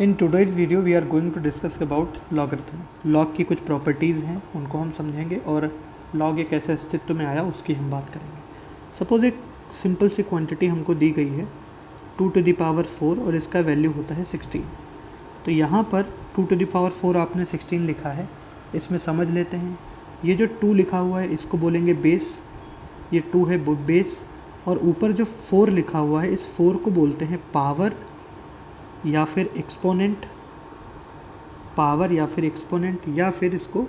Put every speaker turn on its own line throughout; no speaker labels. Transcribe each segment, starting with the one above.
In today's video we are going to discuss about logarithms. Log की कुछ properties हैं, उनको हम समझेंगे और लॉग एक ऐसे अस्तित्व में आया उसकी हम बात करेंगे। सपोज़ एक सिंपल सी क्वांटिटी हमको दी गई है 2 to the power 4 और इसका वैल्यू होता है 16। तो यहाँ पर 2 to the power 4 आपने 16 लिखा है, इसमें समझ लेते हैं। ये जो 2 लिखा हुआ है इसको बोलेंगे बेस, ये 2 है बेस, और ऊपर जो 4 लिखा हुआ है इस 4 को बोलते हैं पावर या फिर एक्सपोनेंट, पावर या फिर एक्सपोनेंट, या फिर इसको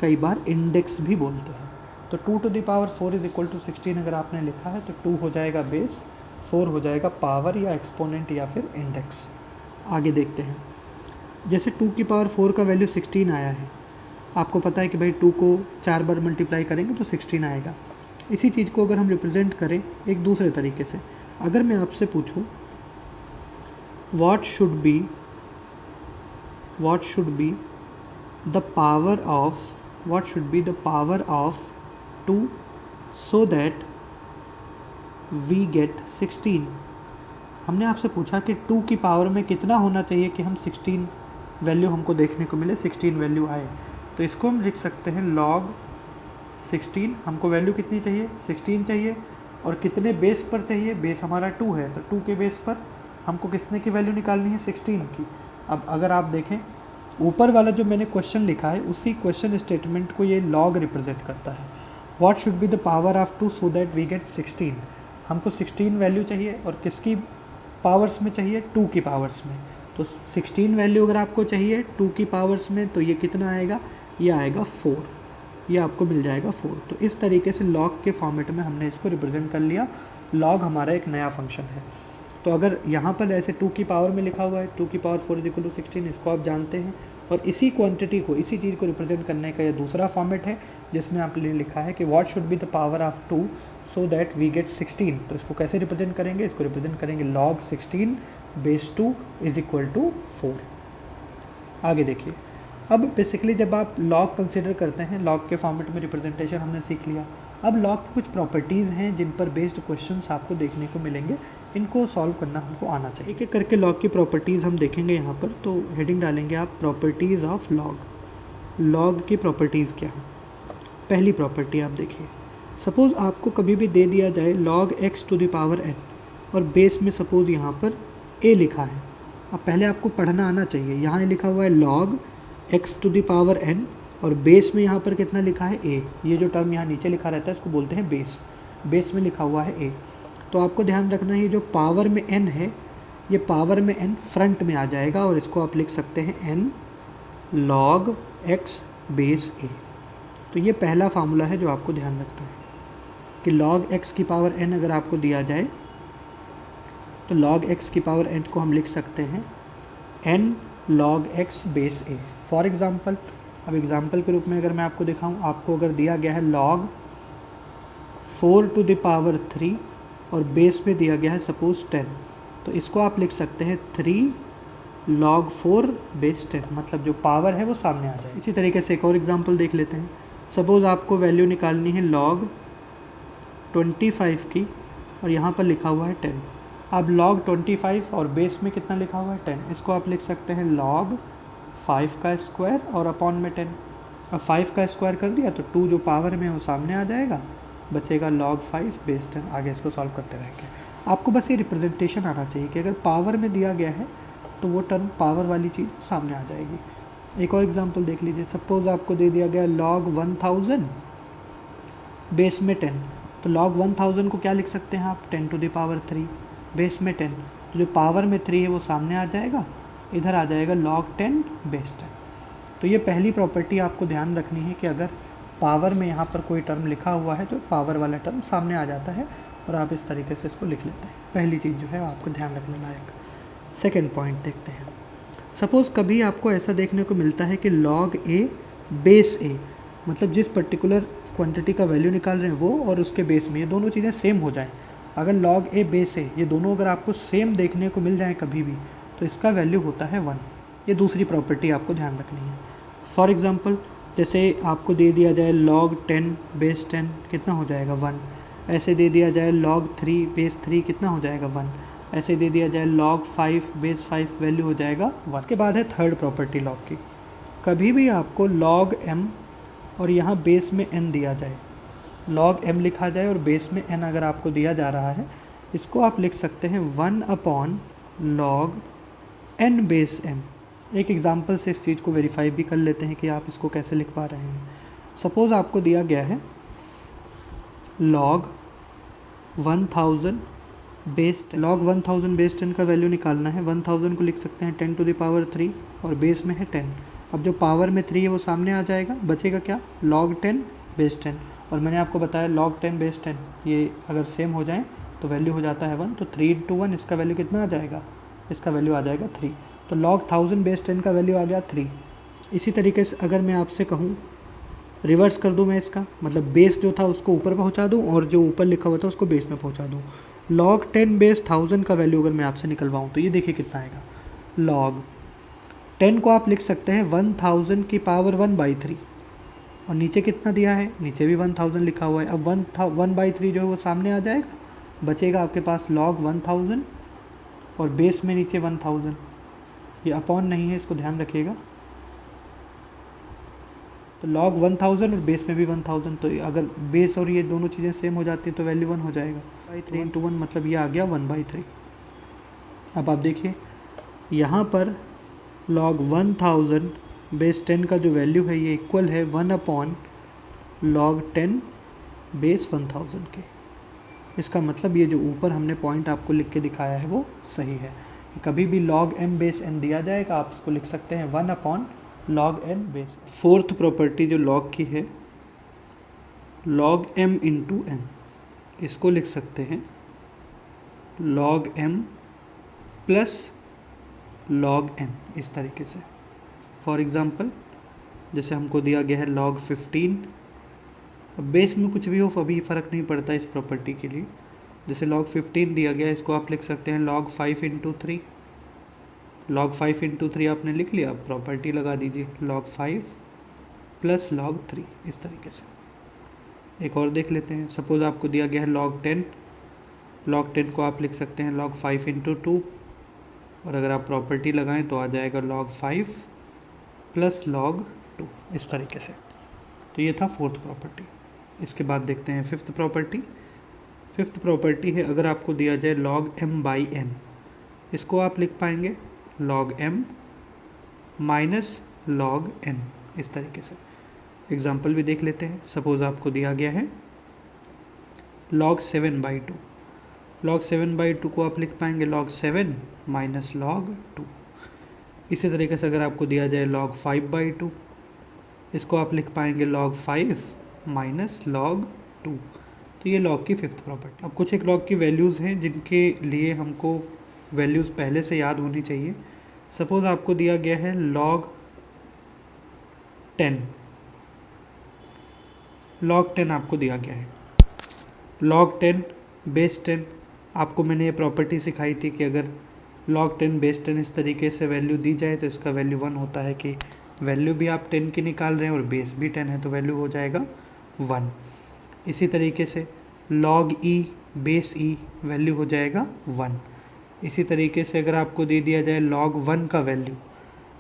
कई बार इंडेक्स भी बोलते हैं। तो 2 to the power 4 is equal to 16 अगर आपने लिखा है तो 2 हो जाएगा बेस, 4 हो जाएगा पावर या एक्सपोनेंट या फिर इंडेक्स। आगे देखते हैं, जैसे 2 की पावर 4 का वैल्यू 16 आया है, आपको पता है कि भाई 2 को 4 बार मल्टीप्लाई करेंगे तो 16 आएगा। इसी चीज़ को अगर हम रिप्रेजेंट करें एक दूसरे तरीके से, अगर मैं आपसे पूछूं what should be the power of 2 so that we get 16। हमने आपसे पूछा कि 2 की पावर में कितना होना चाहिए कि हम 16 वैल्यू हमको देखने को मिले, 16 वैल्यू आए। तो इसको हम लिख सकते हैं log 16। हमको वैल्यू कितनी चाहिए, 16 चाहिए, और कितने बेस पर चाहिए, बेस हमारा 2 है, तो 2 के बेस पर हमको कितने की वैल्यू निकालनी है, 16 की। अब अगर आप देखें ऊपर वाला जो मैंने क्वेश्चन लिखा है उसी क्वेश्चन स्टेटमेंट को ये लॉग रिप्रेजेंट करता है। What should be the power of 2 so that we get 16। हमको 16 वैल्यू चाहिए और किसकी पावर्स में चाहिए, 2 की पावर्स में। तो 16 वैल्यू अगर आपको चाहिए 2 की पावर्स में तो ये कितना आएगा, ये आएगा 4, ये आपको मिल जाएगा 4। तो इस तरीके से लॉग के फॉर्मेट में हमने इसको रिप्रेजेंट कर लिया। लॉग हमारा एक नया फंक्शन है। तो अगर यहाँ पर ऐसे 2 की पावर में लिखा हुआ है 2 की पावर 4 इज इक्वल टू 16, इसको आप जानते हैं। और इसी क्वांटिटी को, इसी चीज़ को रिप्रेजेंट करने का ये दूसरा फॉर्मेट है जिसमें आपने लिखा है कि what should be the power of 2 so that we get 16। तो इसको कैसे रिप्रेजेंट करेंगे, इसको रिप्रेजेंट करेंगे log 16 base 2 is equal to 4। आगे देखिए, अब बेसिकली जब आप लॉग कंसिडर करते हैं, लॉग के फॉर्मेट में रिप्रेजेंटेशन हमने सीख लिया। अब लॉग की कुछ प्रॉपर्टीज़ हैं जिन पर बेस्ड क्वेश्चंस आपको देखने को मिलेंगे, इनको सॉल्व करना हमको आना चाहिए। एक एक करके लॉग की प्रॉपर्टीज़ हम देखेंगे यहाँ पर। तो हेडिंग डालेंगे आप प्रॉपर्टीज़ ऑफ लॉग। लॉग की प्रॉपर्टीज़ क्या है। पहली प्रॉपर्टी आप देखिए, सपोज़ आपको कभी भी दे दिया जाए log x to the power n और बेस में सपोज़ यहाँ पर a लिखा है। अब पहले आपको पढ़ना आना चाहिए। यहाँ लिखा हुआ है log x to the power n और बेस में यहाँ पर कितना लिखा है, a। ये जो टर्म यहाँ नीचे लिखा रहता है इसको बोलते हैं बेस। बेस में लिखा हुआ है a। तो आपको ध्यान रखना है जो पावर में n है, ये पावर में n फ्रंट में आ जाएगा और इसको आप लिख सकते हैं n log x base a। तो ये पहला फार्मूला है जो आपको ध्यान रखना है कि log x की पावर n अगर आपको दिया जाए तो log x की पावर n को हम लिख सकते हैं n log x base a। For example, अब एग्ज़ाम्पल के रूप में अगर मैं आपको दिखाऊं, आपको अगर दिया गया है log 4 टू द पावर 3 और बेस में दिया गया है सपोज़ 10, तो इसको आप लिख सकते हैं 3 log 4 बेस 10, मतलब जो पावर है वो सामने आ जाए। इसी तरीके से एक और एग्ज़ाम्पल देख लेते हैं। सपोज़ आपको वैल्यू निकालनी है log 25 की और यहाँ पर लिखा हुआ है 10। अब log 25 और बेस में कितना लिखा हुआ है 10, इसको आप लिख सकते हैं log 5 का स्क्वायर और अपॉन में 10। अब 5 का स्क्वायर कर दिया तो 2 जो पावर में है वो सामने आ जाएगा, बचेगा log 5 बेस 10। आगे इसको सॉल्व करते रहेंगे। आपको बस ये रिप्रेजेंटेशन आना चाहिए कि अगर पावर में दिया गया है तो वो टर्म पावर वाली चीज़ सामने आ जाएगी। एक और एग्जांपल देख लीजिए, सपोज़ आपको दे दिया गया log 1000 बेस में 10, तो log 1000 को क्या लिख सकते हैं आप, 10 टू द पावर 3 बेस में 10। तो जो पावर में 3 है वो सामने आ जाएगा, इधर आ जाएगा log 10 बेस 10। तो ये पहली प्रॉपर्टी आपको ध्यान रखनी है कि अगर पावर में यहाँ पर कोई टर्म लिखा हुआ है तो पावर वाला टर्म सामने आ जाता है और आप इस तरीके से इसको लिख लेते हैं। पहली चीज़ जो है आपको ध्यान रखने लायक। सेकेंड पॉइंट देखते हैं। सपोज़ कभी आपको ऐसा देखने को मिलता है कि log a बेस a, मतलब जिस पर्टिकुलर क्वांटिटी का वैल्यू निकाल रहे हैं वो और उसके बेस में ये दोनों चीज़ें सेम हो जाएं। अगर log a बेस a ये दोनों अगर आपको सेम देखने को मिल जाए कभी भी तो इसका वैल्यू होता है 1। ये दूसरी प्रॉपर्टी आपको ध्यान रखनी है। फॉर एग्ज़ाम्पल, जैसे आपको दे दिया जाए log 10 बेस 10 कितना हो जाएगा 1। ऐसे दे दिया जाए log 3 बेस 3 कितना हो जाएगा 1। ऐसे दे दिया जाए log 5 बेस 5 वैल्यू हो जाएगा 1। इसके बाद है थर्ड प्रॉपर्टी लॉग की, कभी भी आपको log m और यहाँ बेस में n दिया जाए, log m लिखा जाए और बेस में n अगर आपको दिया जा रहा है, इसको आप लिख सकते हैं 1/log n बेस m। एक एग्जांपल से इस चीज़ को वेरीफाई भी कर लेते हैं कि आप इसको कैसे लिख पा रहे हैं। सपोज़ आपको दिया गया है log 1000 बेस 1000 का वैल्यू निकालना है। 1000 को लिख सकते हैं 10 to the power 3 और बेस में है 10। अब जो पावर में 3 है वो सामने आ जाएगा, बचेगा क्या, log 10 बेस 10। और मैंने आपको बताया log 10 बेस 10 ये अगर सेम हो जाए तो वैल्यू हो जाता है 1, तो 3 into 1 इसका वैल्यू कितना आ जाएगा, इसका वैल्यू आ जाएगा 3। तो log 1000 बेस 10 का वैल्यू आ गया 3। इसी तरीके से अगर मैं आपसे कहूँ रिवर्स कर दूँ मैं इसका, मतलब बेस जो था उसको ऊपर पहुँचा दूँ और जो ऊपर लिखा हुआ था उसको बेस में पहुँचा दूँ। log 10 बेस 1000 का वैल्यू अगर मैं आपसे निकलवाऊँ तो ये देखिए कितना आएगा। log 10 को आप लिख सकते हैं 1000 की पावर 1/3 और नीचे कितना दिया है, नीचे भी 1000 लिखा हुआ है। अब 1/3 जो है वो सामने आ जाएगा, बचेगा आपके पास log 1000 और बेस में नीचे 1000, ये अपॉन नहीं है, इसको ध्यान रखिएगा। तो log 1000 और बेस में भी 1000, तो अगर बेस और ये दोनों चीज़ें सेम हो जाती हैं तो वैल्यू 1 हो जाएगा। 3 into 1 मतलब ये आ गया 1/3। अब आप देखिए यहाँ पर log 1000 बेस 10 का जो वैल्यू है ये इक्वल है 1/log 10 बेस 1000 के। इसका मतलब ये जो ऊपर हमने पॉइंट आपको लिख के दिखाया है वो सही है। कभी भी log m बेस n दिया जाएगा आप इसको लिख सकते हैं 1/log n base. Fourth property जो log की है log m into n, इसको लिख सकते हैं log m plus log n, इस तरीके से। फॉर एग्ज़ाम्पल जैसे हमको दिया गया है log 15, अब बेस में कुछ भी हो अभी फ़र्क नहीं पड़ता इस प्रॉपर्टी के लिए। जैसे log 15 दिया गया है, इसको आप लिख सकते हैं log 5 into 3। log 5 into 3 आपने लिख लिया, अब प्रॉपर्टी लगा दीजिए log 5 प्लस log 3, इस तरीके से। एक और देख लेते हैं, सपोज़ आपको दिया गया है log 10, log 10 को आप लिख सकते हैं log 5 into 2 और अगर आप प्रॉपर्टी लगाएं तो आ जाएगा log 5 प्लस log 2, इस तरीके से। तो ये था फोर्थ प्रॉपर्टी। इसके बाद देखते हैं फिफ्थ प्रॉपर्टी। फिफ्थ प्रॉपर्टी है अगर आपको दिया जाए log m/n, इसको आप लिख पाएंगे log m minus log n, इस तरीके से। एग्जाम्पल भी देख लेते हैं। सपोज़ आपको दिया गया है log 7/2, log 7/2 को आप लिख पाएंगे log 7 माइनस log 2। इसी तरीके से अगर आपको दिया जाए log 5/2, इसको आप लिख पाएंगे log 5 माइनस log 2। तो ये log की फिफ्थ प्रॉपर्टी। अब कुछ एक log की वैल्यूज़ हैं जिनके लिए हमको वैल्यूज़ पहले से याद होनी चाहिए। सपोज़ आपको दिया गया है log 10, log 10 आपको दिया गया है log 10 बेस 10। आपको मैंने ये प्रॉपर्टी सिखाई थी कि अगर log 10 बेस 10 इस तरीके से वैल्यू दी जाए तो इसका वैल्यू 1 होता है कि वैल्यू भी आप 10 की निकाल रहे हैं और बेस भी 10 है तो वैल्यू हो जाएगा 1। इसी तरीके से log e base e value हो जाएगा 1। इसी तरीके से अगर आपको दे दिया जाए log 1 का वैल्यू,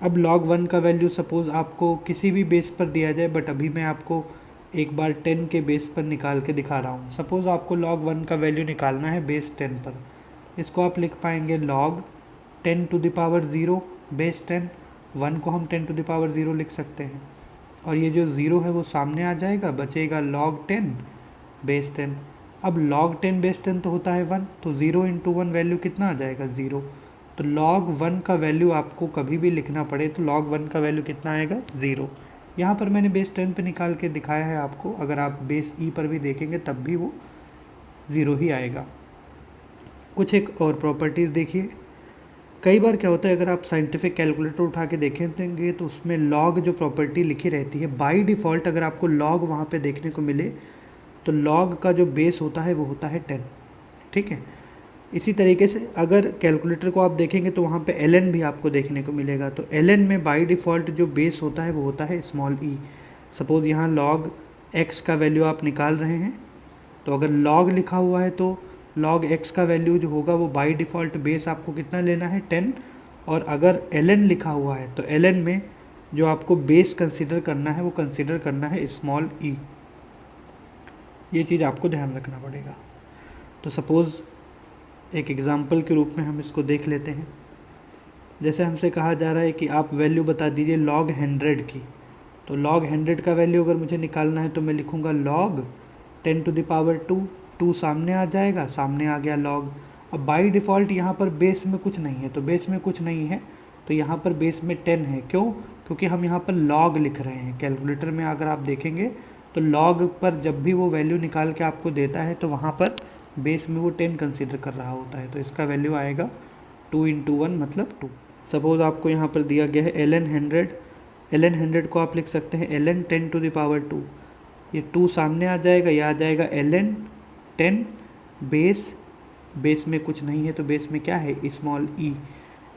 अब log 1 का वैल्यू सपोज़ आपको किसी भी बेस पर दिया जाए, बट अभी मैं आपको एक बार 10 के बेस पर निकाल के दिखा रहा हूँ। सपोज़ आपको log 1 का वैल्यू निकालना है बेस 10 पर, इसको आप लिख पाएंगे log 10 to the power 0 base 10। 1 को हम 10 to the power 0 लिख सकते हैं और ये जो 0 है वो सामने आ जाएगा, बचेगा log 10 बेस 10। अब log 10 बेस 10 तो होता है 1, तो 0 into 1 वैल्यू कितना आ जाएगा 0। तो log 1 का वैल्यू आपको कभी भी लिखना पड़े तो log 1 का वैल्यू कितना आएगा 0। यहाँ पर मैंने बेस 10 पे निकाल के दिखाया है आपको, अगर आप बेस ई पर भी देखेंगे तब भी वो 0 ही आएगा। कुछ एक और प्रॉपर्टीज़ देखिए। कई बार क्या होता है अगर आप साइंटिफिक कैलकुलेटर उठा के देखेंगे तो उसमें log जो प्रॉपर्टी लिखी रहती है बाय डिफ़ॉल्ट, अगर आपको log वहाँ पे देखने को मिले तो log का जो बेस होता है वो होता है 10, ठीक है। इसी तरीके से अगर कैलकुलेटर को आप देखेंगे तो वहाँ पे ln भी आपको देखने को मिलेगा, तो ln में बाय डिफ़ॉल्ट जो बेस होता है वो होता है स्मॉल e। सपोज़ यहाँ log x का वैल्यू आप निकाल रहे हैं तो अगर log लिखा हुआ है तो log x का वैल्यू जो होगा वो बाय डिफ़ॉल्ट बेस आपको कितना लेना है 10, और अगर ln लिखा हुआ है तो ln में जो आपको बेस कंसिडर करना है वो कंसिडर करना है स्मॉल e। ये चीज़ आपको ध्यान रखना पड़ेगा। तो सपोज़ एक एग्ज़ाम्पल के रूप में हम इसको देख लेते हैं। जैसे हमसे कहा जा रहा है कि आप वैल्यू बता दीजिए log 100 की, तो log 100 का वैल्यू अगर मुझे निकालना है तो मैं लिखूँगा log 10 to the power 2, 2 सामने आ जाएगा, सामने आ गया log। अब बाई डिफ़ॉल्ट यहाँ पर बेस में कुछ नहीं है, तो बेस में कुछ नहीं है तो यहाँ पर बेस में 10 है। क्यों? क्योंकि हम यहाँ पर log लिख रहे हैं। कैलकुलेटर में अगर आप देखेंगे तो log पर जब भी वो वैल्यू निकाल के आपको देता है तो वहाँ पर बेस में वो 10 कंसिडर कर रहा होता है, तो इसका वैल्यू आएगा 2 × 1 मतलब 2। सपोज़ आपको यहाँ पर दिया गया है ln 100 को आप लिख सकते हैं ln 10 to the power 2। ये 2 सामने आ जाएगा, यह आ जाएगा ln 10 बेस में कुछ नहीं है तो बेस में क्या है स्मॉल e।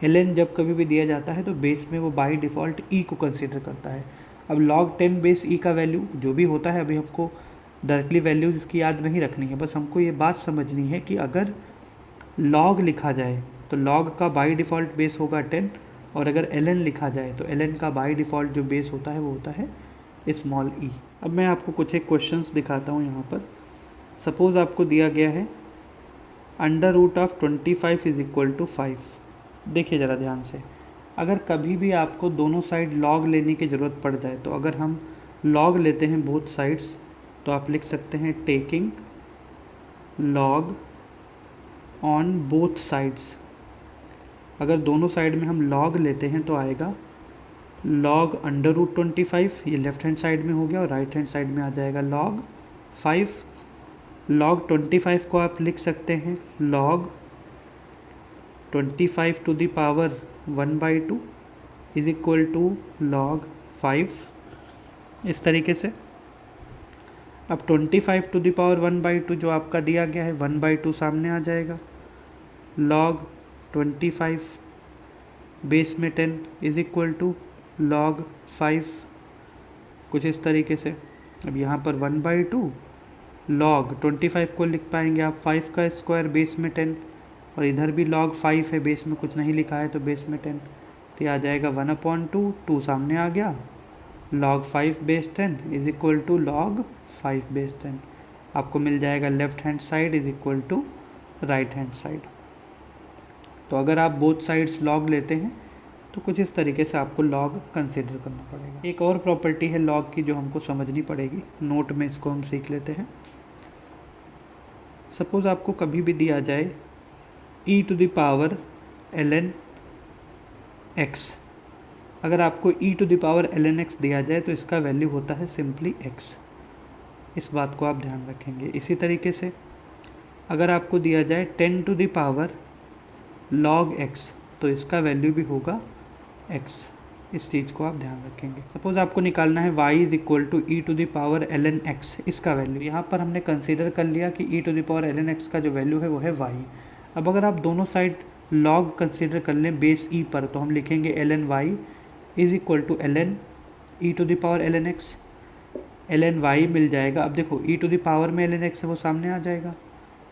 ln जब कभी भी दिया जाता है तो बेस में वो बाय डिफ़ॉल्ट e को कंसिडर करता है। अब log 10 बेस e का वैल्यू जो भी होता है, अभी हमको डायरेक्टली वैल्यूज़ इसकी याद नहीं रखनी है, बस हमको ये बात समझनी है कि अगर log लिखा जाए तो log का बाय डिफ़ॉल्ट बेस होगा 10, और अगर ln लिखा जाए तो ln का बाय डिफ़ॉल्ट जो बेस होता है वो होता है स्मॉल e। अब मैं आपको कुछ एक क्वेश्चंस दिखाता हूँ यहाँ पर। सपोज़ आपको दिया गया है √25 = 5। देखिए ज़रा ध्यान से, अगर कभी भी आपको दोनों साइड log लेने की ज़रूरत पड़ जाए तो अगर हम log लेते हैं बोथ साइड्स तो आप लिख सकते हैं taking log on both sides. अगर दोनों साइड में हम log लेते हैं तो आएगा log √25, ये लेफ़्ट हैंड साइड में हो गया, और राइट हैंड साइड में आ जाएगा log 5। log 25 को आप लिख सकते हैं log 25 to the power 1/2 = log 5, इस तरीके से। अब 25 to the power 1/2 जो आपका दिया गया है 1/2 सामने आ जाएगा, log 25 बेस में 10 = log 5, कुछ इस तरीके से। अब यहाँ पर 1/2 log 25 को लिख पाएंगे आप 5 का स्क्वायर बेस में 10, और इधर भी log 5 है, बेस में कुछ नहीं लिखा है तो बेस में 10, तो ये आ जाएगा 1/2, 2 सामने आ गया, log 5 बेस 10 = log 5 बेस 10। आपको मिल जाएगा left hand side = right hand side. तो अगर आप बोथ साइड्स log लेते हैं तो कुछ इस तरीके से आपको log कंसिडर करना पड़ेगा। एक और प्रॉपर्टी है log की जो हमको समझनी पड़ेगी, नोट में इसको हम सीख लेते हैं। सपोज़ आपको कभी भी दिया जाए e⁻ ln x। अगर आपको e⁻ ln x दिया जाए तो इसका वैल्यू होता है सिंपली x। इस बात को आप ध्यान रखेंगे। इसी तरीके से अगर आपको दिया जाए 10 to the power log x तो इसका वैल्यू भी होगा x। इस चीज़ को आप ध्यान रखेंगे। सपोज़ आपको निकालना है y = e⁻ ln x, इसका वैल्यू यहाँ पर हमने कंसीडर कर लिया कि e⁻ ln x का जो वैल्यू है वो है y। अब अगर आप दोनों साइड log कंसीडर कर लें बेस e पर तो हम लिखेंगे ln y = ln e⁻ ln x। ln y मिल जाएगा। अब देखो e⁻ में ln x है वो सामने आ जाएगा,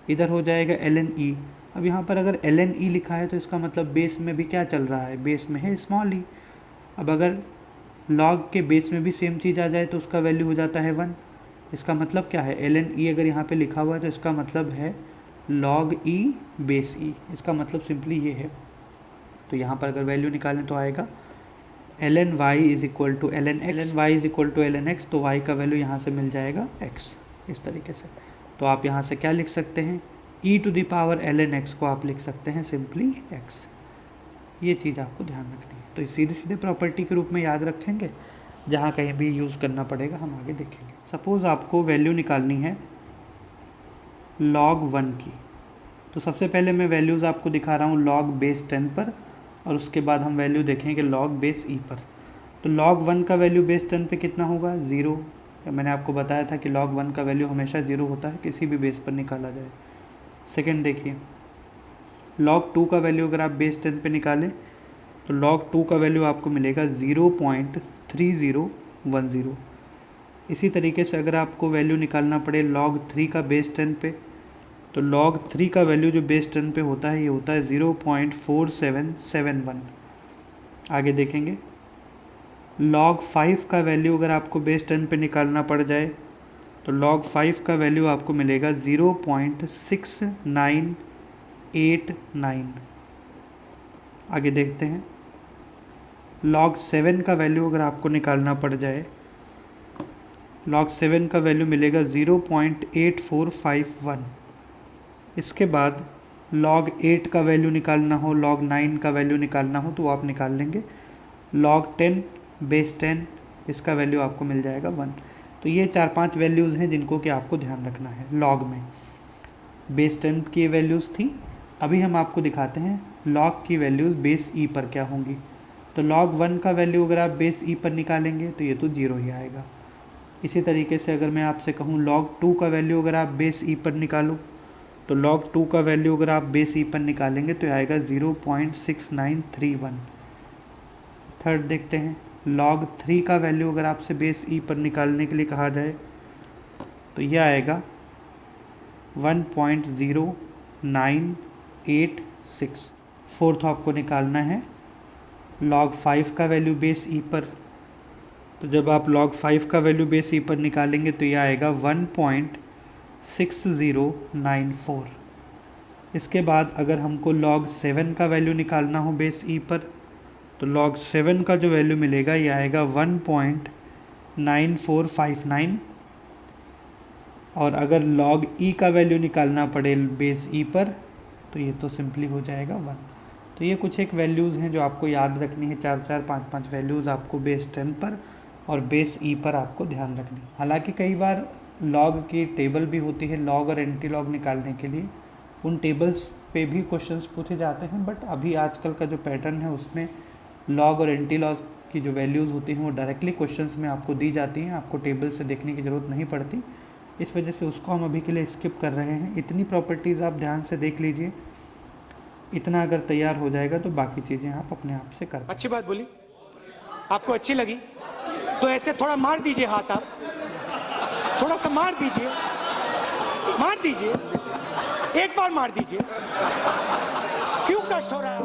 इधर हो जाएगा ln e। अब यहाँ पर अगर ln e लिखा है तो इसका मतलब बेस में भी क्या चल रहा है, बेस में है स्मॉल e। अब अगर log के बेस में भी सेम चीज़ आ जाए तो उसका वैल्यू हो जाता है 1। इसका मतलब क्या है, ln e अगर यहाँ पे लिखा हुआ है तो इसका मतलब है log e बेस e। इसका मतलब सिंपली ये है। तो यहाँ पर अगर वैल्यू निकालें तो आएगा ln y = ln x, तो y का वैल्यू यहाँ से मिल जाएगा x, इस तरीके से। तो आप यहाँ से क्या लिख सकते हैं, e⁻ ln x को आप लिख सकते हैं सिंपली x। ये चीज़ आपको ध्यान रखनी है। तो सीधे सीधे प्रॉपर्टी के रूप में याद रखेंगे, जहाँ कहीं भी यूज़ करना पड़ेगा हम आगे देखेंगे। सपोज़ आपको वैल्यू निकालनी है log 1 की, तो सबसे पहले मैं वैल्यूज़ आपको दिखा रहा हूँ log बेस 10 पर, और उसके बाद हम वैल्यू देखेंगे log बेस e पर। तो log 1 का वैल्यू बेस 10 पे कितना होगा, 0। मैंने आपको बताया था कि log 1 का वैल्यू हमेशा 0 होता है किसी भी बेस पर निकाला जाए। सेकंड देखिए, log 2 का वैल्यू अगर आप बेस 10 पे निकालें तो log 2 का वैल्यू आपको मिलेगा 0.3010। इसी तरीके से अगर आपको वैल्यू निकालना पड़े log 3 का बेस 10 पे तो log 3 का वैल्यू जो बेस 10 पे होता है ये होता है 0.4771। आगे देखेंगे log 5 का वैल्यू अगर आपको बेस 10 पे निकालना पड़ जाए तो log 5 का वैल्यू आपको मिलेगा 0.6989। आगे देखते हैं log 7 का वैल्यू अगर आपको निकालना पड़ जाए, log 7 का वैल्यू मिलेगा 0.8451। इसके बाद log 8 का वैल्यू निकालना हो, log 9 का वैल्यू निकालना हो तो आप निकाल लेंगे। log 10 बेस 10 इसका वैल्यू आपको मिल जाएगा 1। तो ये 4-5 वैल्यूज़ हैं जिनको कि आपको ध्यान रखना है log में। बेस 10 की वैल्यूज़ थी। अभी हम आपको दिखाते हैं log की वैल्यूज़ बेस ई पर क्या होंगी। तो log 1 का वैल्यू अगर आप बेस ई पर निकालेंगे तो ये तो 0 ही आएगा। इसी तरीके से अगर मैं आपसे कहूँ log 2 का वैल्यू अगर आप बेस ई पर निकालो तो log 2 का वैल्यू अगर आप बेस ई पर निकालेंगे तो आएगा 0.6931। थर्ड देखते हैं log 3 का वैल्यू अगर आपसे बेस ई पर निकालने के लिए कहा जाए तो यह आएगा 1.0986। फोर्थ आपको निकालना है log 5 का वैल्यू बेस ई पर। तो जब आप log 5 का वैल्यू बेस ई पर निकालेंगे तो यह आएगा 1.6094। इसके बाद अगर हमको log 7 का वैल्यू निकालना हो बेस ई पर तो log 7 का जो वैल्यू मिलेगा ये आएगा 1.9459। और अगर log e का वैल्यू निकालना पड़े बेस ई पर तो ये तो सिंपली हो जाएगा 1। तो ये कुछ एक वैल्यूज़ हैं जो आपको याद रखनी है, 4-4, 5-5 वैल्यूज़ आपको बेस 10 पर और बेस ई पर आपको ध्यान रखनी। हालांकि कई बार log की टेबल भी होती है log और एंटी लॉग निकालने के लिए, उन टेबल्स पे भी क्वेश्चंस पूछे जाते हैं, बट अभी आजकल का जो पैटर्न है उसमें log और एंटी लॉग की जो वैल्यूज़ होती हैं वो डायरेक्टली क्वेश्चंस में आपको दी जाती हैं, आपको टेबल से देखने की ज़रूरत नहीं पड़ती। इस वजह से उसको हम अभी के लिए स्किप कर रहे हैं। इतनी प्रॉपर्टीज़ आप ध्यान से देख लीजिए, इतना अगर तैयार हो जाएगा तो बाकी चीज़ें आप अपने आप से कर।
अच्छी बात बोली, आपको अच्छी लगी तो ऐसे थोड़ा मार दीजिए हाथ, आप थोड़ा सा मार दीजिए, एक बार मार दीजिए। क्यों कष्ट हो रहा है?